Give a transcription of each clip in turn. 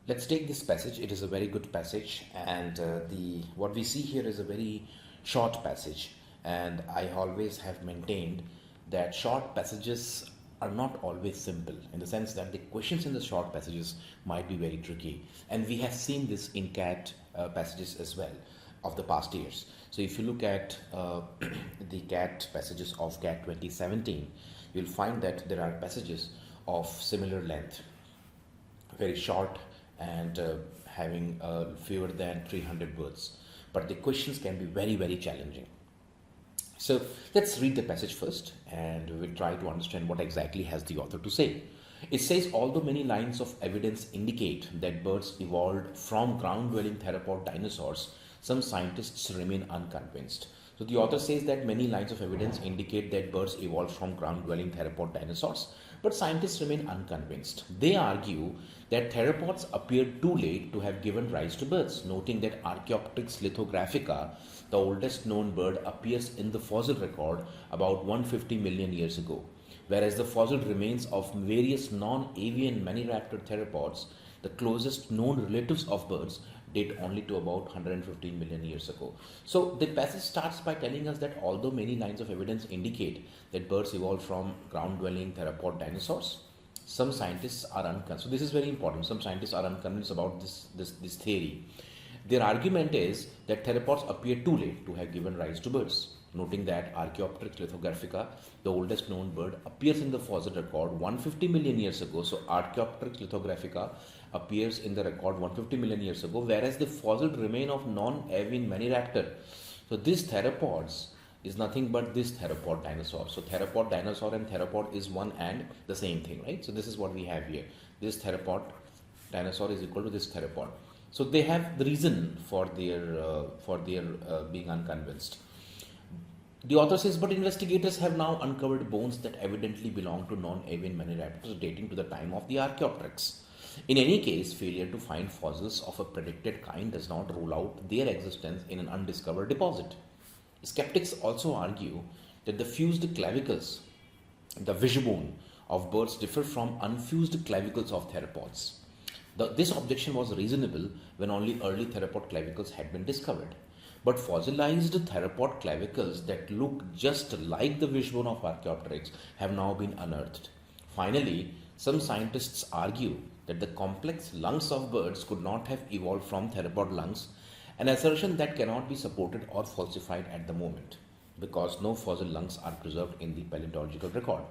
Let's take this passage. It is a very good passage, and the what we see here is a very short passage. And I always have maintained that short passages are not always simple, in the sense that the questions in the short passages might be very tricky. And we have seen this in CAT passages as well of the past years. So if you look at the CAT passages of CAT 2017, you'll find that there are passages of similar length, very short, and having fewer than 300 words. But the questions can be very challenging. So let's read the passage first, and we will try to understand what exactly has the author to say. It says, although many lines of evidence indicate that birds evolved from ground-dwelling theropod dinosaurs, some scientists remain unconvinced. So the author says that many lines of evidence indicate that birds evolved from ground-dwelling theropod dinosaurs, but scientists remain unconvinced. They argue that theropods appeared too late to have given rise to birds, noting that Archaeopteryx lithographica, the oldest known bird, appears in the fossil record about 150 million years ago, whereas the fossil remains of various non-avian maniraptor theropods, the closest known relatives of birds, date only to about 115 million years ago. So the passage starts by telling us that although many lines of evidence indicate that birds evolved from ground-dwelling theropod dinosaurs, some scientists are unconvinced. So this is very important. Some scientists are unconvinced about this theory. Their argument is that theropods appear too late to have given rise to birds, noting that Archaeopteryx lithographica, the oldest known bird, appears in the fossil record 150 million years ago. So Archaeopteryx lithographica appears in the record 150 million years ago, whereas the fossil remain of non-avian maniraptor. So these theropods is nothing but this theropod dinosaur. So theropod dinosaur and theropod is one and the same thing, right? So this is what we have here. This theropod dinosaur is equal to this theropod. So they have the reason for their being unconvinced. The author says, but investigators have now uncovered bones that evidently belong to non-avian maniraptors dating to the time of the Archaeopteryx. In any case, failure to find fossils of a predicted kind does not rule out their existence in an undiscovered deposit. Skeptics also argue that the fused clavicles, the wishbone of birds, differ from unfused clavicles of theropods. This objection was reasonable when only early theropod clavicles had been discovered. But fossilized theropod clavicles that look just like the wishbone of Archaeopteryx have now been unearthed. Finally, some scientists argue that the complex lungs of birds could not have evolved from theropod lungs, an assertion that cannot be supported or falsified at the moment, because no fossil lungs are preserved in the paleontological record.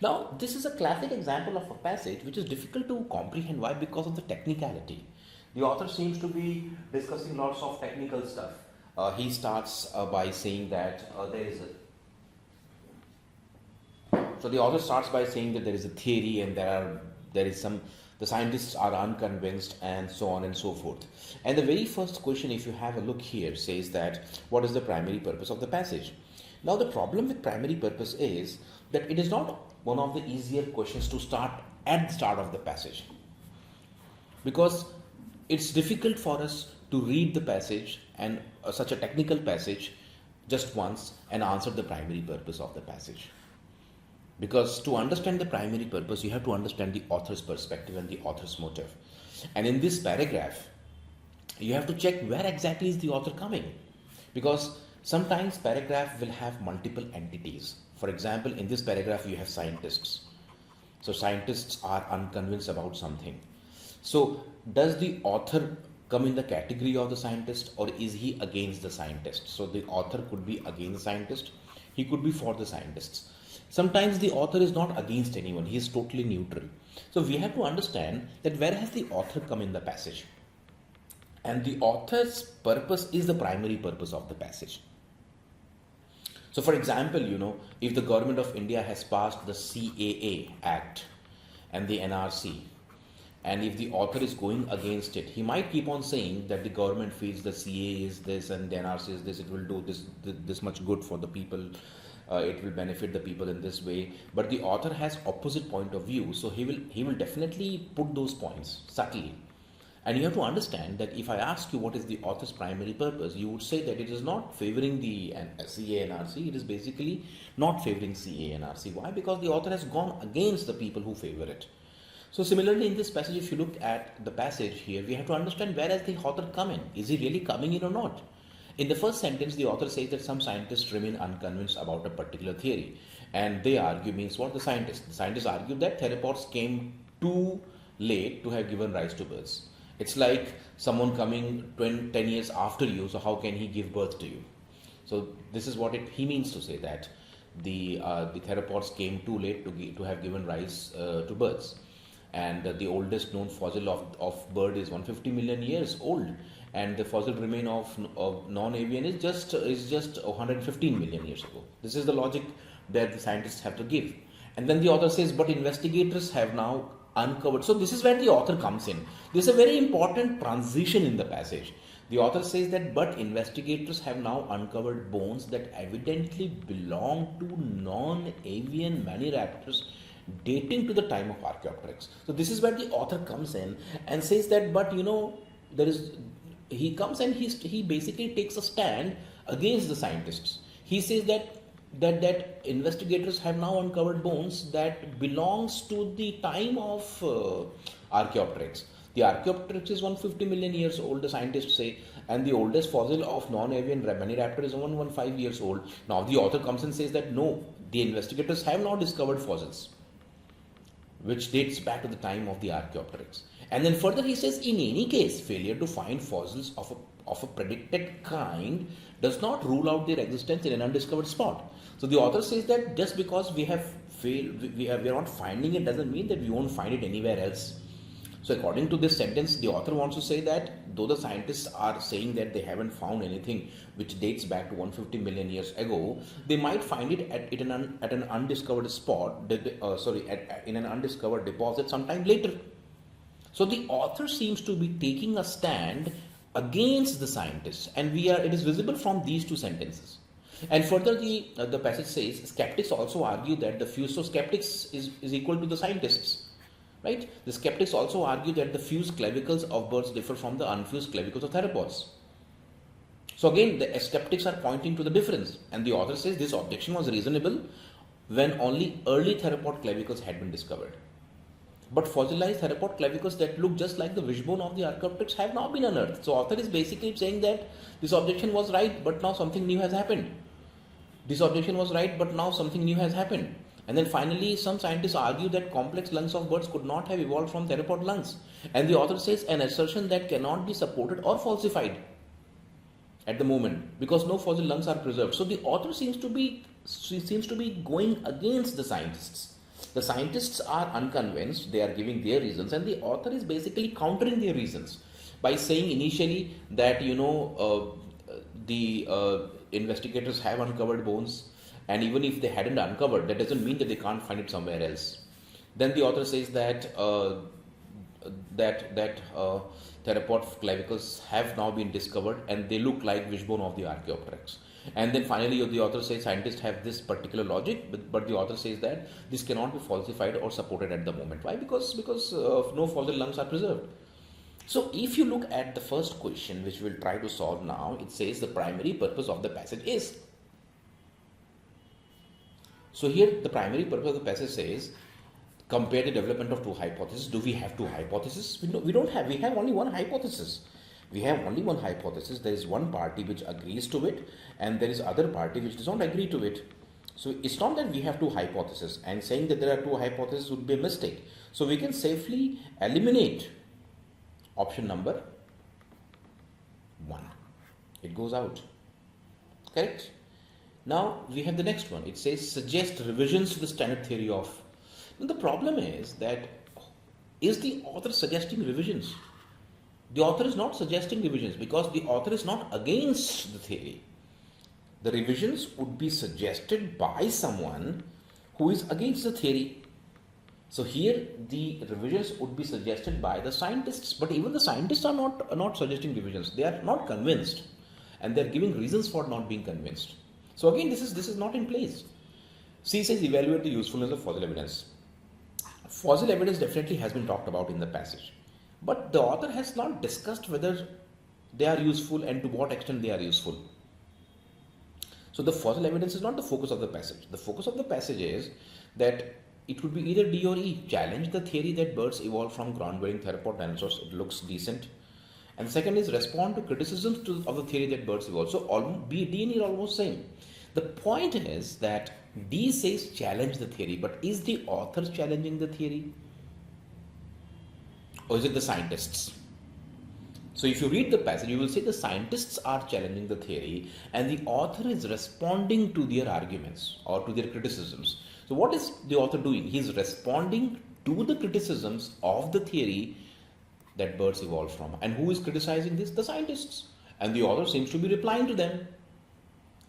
Now, this is a classic example of a passage which is difficult to comprehend. Why? Because of the technicality. The author seems to be discussing lots of technical stuff. He starts by saying that So the author starts by saying that there is a theory, and the scientists are unconvinced, and so on and so forth. And the very first question, if you have a look here, says that what is the primary purpose of the passage? Now the problem with primary purpose is that it is not one of the easier questions to start at the start of the passage, because it's difficult for us to read the passage and such a technical passage just once and answer the primary purpose of the passage. Because to understand the primary purpose, you have to understand the author's perspective and the author's motive. And in this paragraph, you have to check where exactly is the author coming. Because sometimes paragraph will have multiple entities. For example, in this paragraph, you have scientists. So scientists are unconvinced about something. So does the author come in the category of the scientist, or is he against the scientist? So the author could be against the scientist. He could be for the scientists. Sometimes the author is not against anyone. He is totally neutral. So we have to understand that where has the author come in the passage? And the author's purpose is the primary purpose of the passage. So for example, if the government of India has passed the CAA Act and the NRC, and if the author is going against it, he might keep on saying that the government feels the CAA is this and the NRC is this, it will do this much good for the people, it will benefit the people in this way. But the author has opposite point of view, so he will definitely put those points subtly. And you have to understand that if I ask you what is the author's primary purpose, you would say that it is not favoring the CA NRC, it is basically not favoring CA NRC. Why? Because the author has gone against the people who favor it. So similarly in this passage, if you look at the passage here, we have to understand where has the author come in. Is he really coming in or not? In the first sentence, the author says that some scientists remain unconvinced about a particular theory. And they argue, means what? The scientists. The scientists argue that theropods came too late to have given rise to birds. It's like someone coming 10 years after you, so how can he give birth to you? So this is what he means to say, that the theropods came too late to have given rise to birds. And the oldest known fossil of bird is 150 million years old, and the fossil remain of non-avian is just 115 million years ago. This is the logic that the scientists have to give. And then the author says, but investigators have now uncovered. So this is where the author comes in. This is a very important transition in the passage. The author says that, but investigators have now uncovered bones that evidently belong to non-avian maniraptors dating to the time of Archaeopteryx. So this is where the author comes in and says that, but he comes and he basically takes a stand against the scientists. He says that investigators have now uncovered bones that belongs to the time of Archaeopteryx. The Archaeopteryx is 150 million years old, the scientists say, and the oldest fossil of non-avian maniraptor is 115 years old. Now the author comes and says that no, the investigators have now discovered fossils which dates back to the time of the Archaeopteryx. And then further he says, in any case, failure to find fossils of a predicted kind does not rule out their existence in an undiscovered spot. So the author says that just because we have failed, we are not finding it, doesn't mean that we won't find it anywhere else. So according to this sentence, the author wants to say that though the scientists are saying that they haven't found anything which dates back to 150 million years ago, they might find it at an undiscovered spot, in an undiscovered deposit sometime later. So the author seems to be taking a stand against the scientists, and it is visible from these two sentences. And further, the passage says, skeptics also argue that the fused, so skeptics is equal to the scientists. Right? The skeptics also argue that the fused clavicles of birds differ from the unfused clavicles of theropods. So again, the skeptics are pointing to the difference, and the author says this objection was reasonable when only early theropod clavicles had been discovered. But fossilized theropod clavicles that look just like the wishbone of the Archaeopteryx have now been unearthed. So author is basically saying that this objection was right, but now something new has happened. This objection was right, but now something new has happened. And then finally, some scientists argue that complex lungs of birds could not have evolved from theropod lungs. And the author says an assertion that cannot be supported or falsified at the moment because no fossil lungs are preserved. So the author seems to be going against the scientists. The scientists are unconvinced, they are giving their reasons, and the author is basically countering their reasons by saying initially that the investigators have uncovered bones. And even if they hadn't uncovered, that doesn't mean that they can't find it somewhere else. Then the author says that theropod clavicles have now been discovered and they look like wishbone of the Archaeopteryx. And then finally the author says scientists have this particular logic, but the author says that this cannot be falsified or supported at the moment. Why? Because no fossil lungs are preserved. So if you look at the first question, which we'll try to solve now, it says the primary purpose of the passage is. So here the primary purpose of the passage says, compare the development of two hypotheses. Do we have two hypotheses? We don't have. We have only one hypothesis. We have only one hypothesis. There is one party which agrees to it, and there is other party which does not agree to it. So it's not that we have two hypotheses, and saying that there are two hypotheses would be a mistake. So we can safely eliminate option number 1. It goes out. Correct? Now we have the next one. It says suggest revisions to the standard theory of. Now, the problem is that is the author suggesting revisions? The author is not suggesting revisions because the author is not against the theory. The revisions would be suggested by someone who is against the theory. So here the revisions would be suggested by the scientists, but even the scientists are not suggesting revisions. They are not convinced, and they are giving reasons for not being convinced. So again, this is not in place. C says evaluate the usefulness of fossil evidence. Fossil evidence definitely has been talked about in the passage, but the author has not discussed whether they are useful and to what extent they are useful. So the fossil evidence is not the focus of the passage. The focus of the passage is that it could be either D or E. Challenge the theory that birds evolved from ground-dwelling theropod dinosaurs. It looks decent. And second is respond to criticisms of the theory that birds evolved. So B, D and E are almost same. The point is that D says challenge the theory, but is the author challenging the theory? Or is it the scientists? So if you read the passage, you will see the scientists are challenging the theory and the author is responding to their arguments or to their criticisms. So what is the author doing? He is responding to the criticisms of the theory that birds evolved from. And who is criticizing this? The scientists. And the author seems to be replying to them.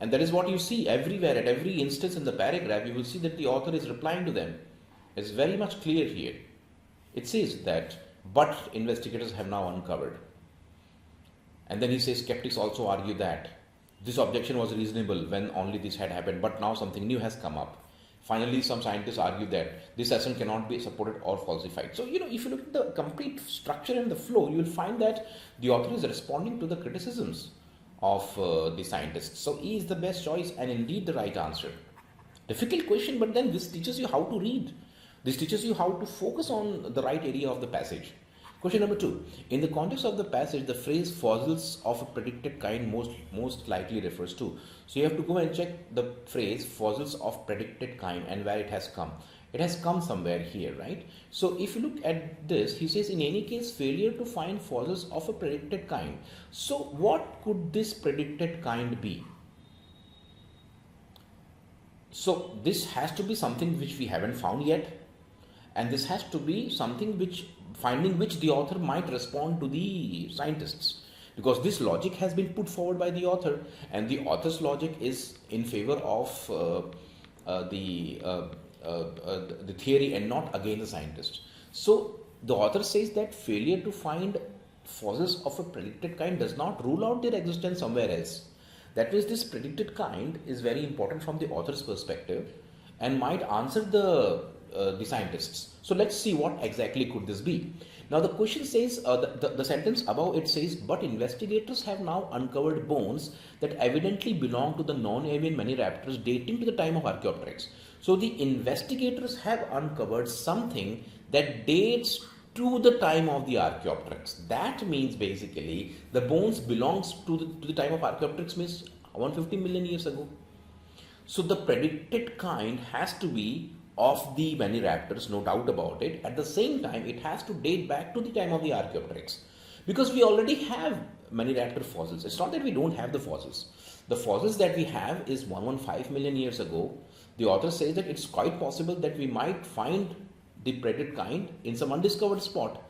And that is what you see everywhere, at every instance in the paragraph, you will see that the author is replying to them. It's very much clear here. It says that, but investigators have now uncovered. And then he says skeptics also argue that this objection was reasonable when only this had happened, but now something new has come up. Finally, some scientists argue that this assertion cannot be supported or falsified. So, if you look at the complete structure and the flow, you will find that the author is responding to the criticisms of the scientists. So, E is the best choice and indeed the right answer. Difficult question, but then this teaches you how to read. This teaches you how to focus on the right area of the passage. Question number 2. In the context of the passage, the phrase fossils of a predicted kind most likely refers to. So you have to go and check the phrase fossils of predicted kind and where it has come. It has come somewhere here, right? So if you look at this, he says in any case failure to find fossils of a predicted kind. So what could this predicted kind be? So this has to be something which we haven't found yet, and this has to be something which the author might respond to the scientists, because this logic has been put forward by the author and the author's logic is in favor of the theory and not against the scientist. So the author says that failure to find fossils of a predicted kind does not rule out their existence somewhere else. That means this predicted kind is very important from the author's perspective and might answer the scientists. So let's see what exactly could this be. Now the question says, the sentence above it says, but investigators have now uncovered bones that evidently belong to the non-avian maniraptors dating to the time of Archaeopteryx. So the investigators have uncovered something that dates to the time of the Archaeopteryx. That means basically the bones belongs to the time of Archaeopteryx, means 150 million years ago. So the predicted kind has to be of the maniraptors, no doubt about it. At the same time, it has to date back to the time of the Archaeopteryx, because we already have maniraptor fossils. It's not that we don't have the fossils. The fossils that we have is 115 million years ago. The author says that it's quite possible that we might find the predicted kind in some undiscovered spot.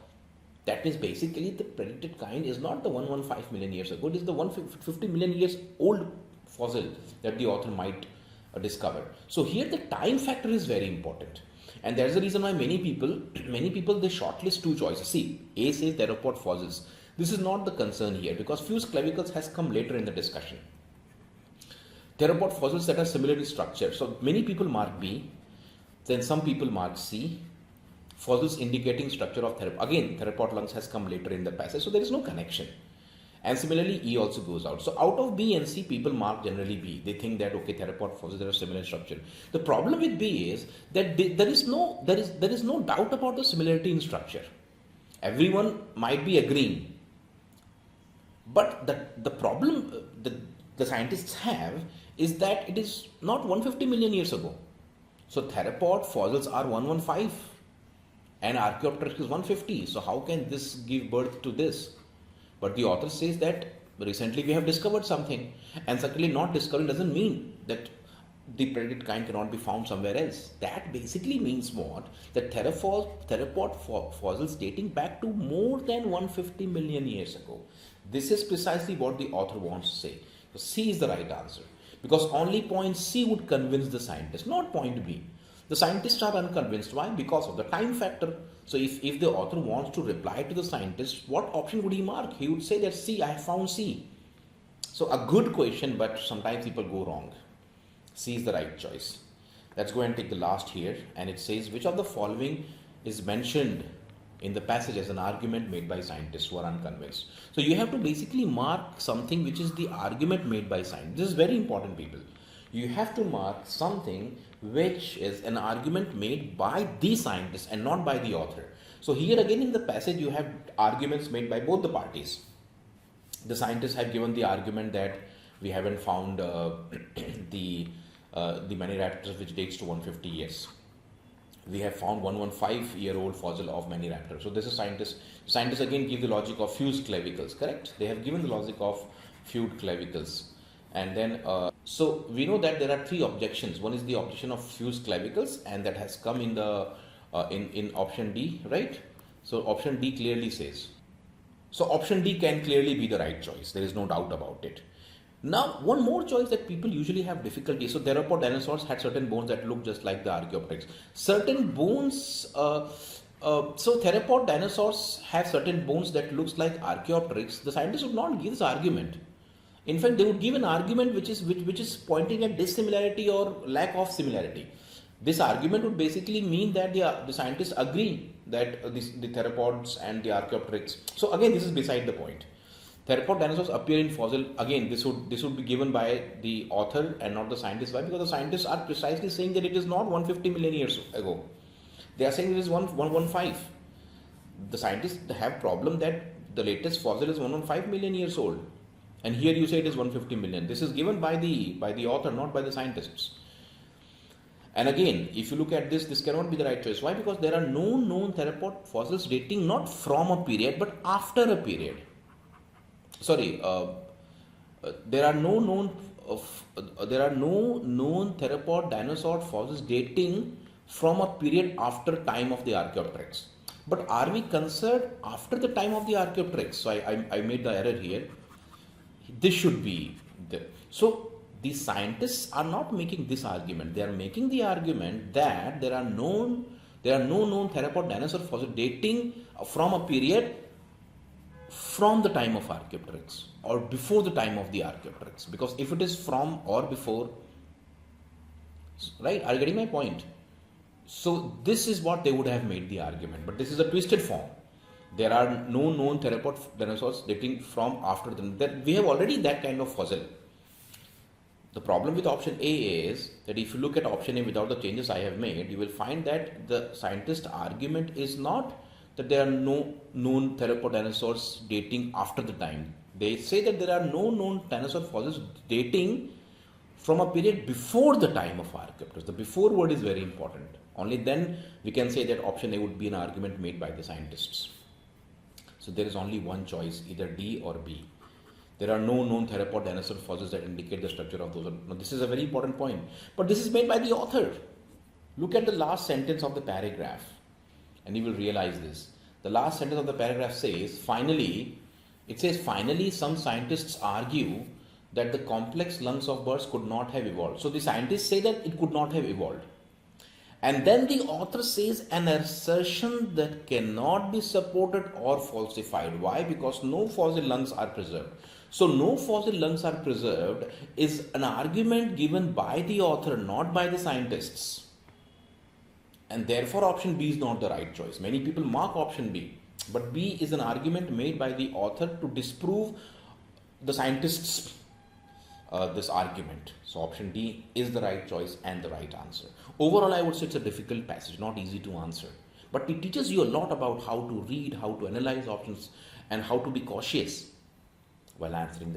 That means basically the predicted kind is not the 115 million years ago. It is the 150 million years old fossil that the author might discover. So here the time factor is very important, and there's the reason why many people they shortlist two choices. See, A says theropod fossils. This is not the concern here because fused clavicles has come later in the discussion. Theropod fossils that are similarly structured. So many people mark B, then some people mark C. Fossils indicating structure of theropod. Again, theropod lungs has come later in the passage, so there is no connection. And similarly, E also goes out. So out of B and C, people mark generally B. They think that, okay, theropod fossils that are similar structure. The problem with B is that there is no doubt about the similarity in structure. Everyone might be agreeing. But the problem the scientists have is that it is not 150 million years ago. So theropod fossils are 115 and Archaeopteryx is 150. So how can this give birth to this? But the author says that recently we have discovered something, and certainly not discovering doesn't mean that the predicted kind cannot be found somewhere else. That basically means what? That theropod fossils dating back to more than 150 million years ago. This is precisely what the author wants to say. So C is the right answer, because only point C would convince the scientist, not point B. The scientists are unconvinced. Why? Because of the time factor. So if the author wants to reply to the scientist, what option would he mark? He would say that C, I have found C. So a good question, but sometimes people go wrong. C is the right choice. Let's go and take the last here, and it says, which of the following is mentioned in the passage as an argument made by scientists who are unconvinced? So you have to basically mark something which is the argument made by scientists. This is very important, people. You have to mark something which is an argument made by the scientist and not by the author. So here again in the passage you have arguments made by both the parties. The scientists have given the argument that we haven't found the many raptors which dates to 150 years. We have found 115-year-old fossil of many raptors. So this is scientists. Scientists again give the logic of fused clavicles, correct? They have given the logic of fused clavicles. And then, so we know that there are three objections. One is the objection of fused clavicles, and that has come in the in option D, right? So option D clearly says. So option D can clearly be the right choice. There is no doubt about it. Now, one more choice that people usually have difficulty. So theropod dinosaurs had certain bones that look just like the Archaeopteryx. Certain bones. So theropod dinosaurs have certain bones that looks like Archaeopteryx. The scientists would not give this argument. In fact, they would give an argument which is pointing at dissimilarity or lack of similarity. This argument would basically mean that the scientists agree that the theropods and the Archaeopteryx. So again, this is beside the point. Theropod dinosaurs appear in fossil. Again, this would be given by the author and not the scientists. Why? Because the scientists are precisely saying that it is not 150 million years ago. They are saying it is 115. The scientists have problem that the latest fossil is 115 million years old. And here you say it is 150 million. This is given by the author, not by the scientists. And again, if you look at this, this cannot be the right choice. Why? Because there are no known theropod fossils dating not from a period but after a period. Sorry, there are no known theropod dinosaur fossils dating from a period after time of the Archaeopteryx. But are we concerned after the time of the Archaeopteryx? So I made the error here. This should be there. So the scientists are not making this argument. They are making the argument that there are no known theropod dinosaur fossils dating from a period from the time of Archaeopteryx or before the time of the Archaeopteryx. Because if it is from or before, right? Are you getting my point? So this is what they would have made the argument. But this is a twisted form. There are no known theropod dinosaurs dating from after them. We have already that kind of fossil. The problem with option A is that if you look at option A without the changes I have made, you will find that the scientist argument is not that there are no known theropod dinosaurs dating after the time. They say that there are no known dinosaur fossils dating from a period before the time of Archaeopteryx. The before word is very important. Only then we can say that option A would be an argument made by the scientists. So there is only one choice, either D or B. There are no known theropod dinosaur fossils that indicate the structure of those. Now, this is a very important point. But this is made by the author. Look at the last sentence of the paragraph and you will realize this. The last sentence of the paragraph says, finally, some scientists argue that the complex lungs of birds could not have evolved. So the scientists say that it could not have evolved. And then the author says an assertion that cannot be supported or falsified. Why? Because no fossil lungs are preserved. So no fossil lungs are preserved is an argument given by the author, not by the scientists. And therefore option B is not the right choice. Many people mark option B. But B is an argument made by the author to disprove the scientists' this argument. So option D is the right choice and the right answer. Overall, I would say it's a difficult passage, not easy to answer. But it teaches you a lot about how to read, how to analyze options, and how to be cautious while answering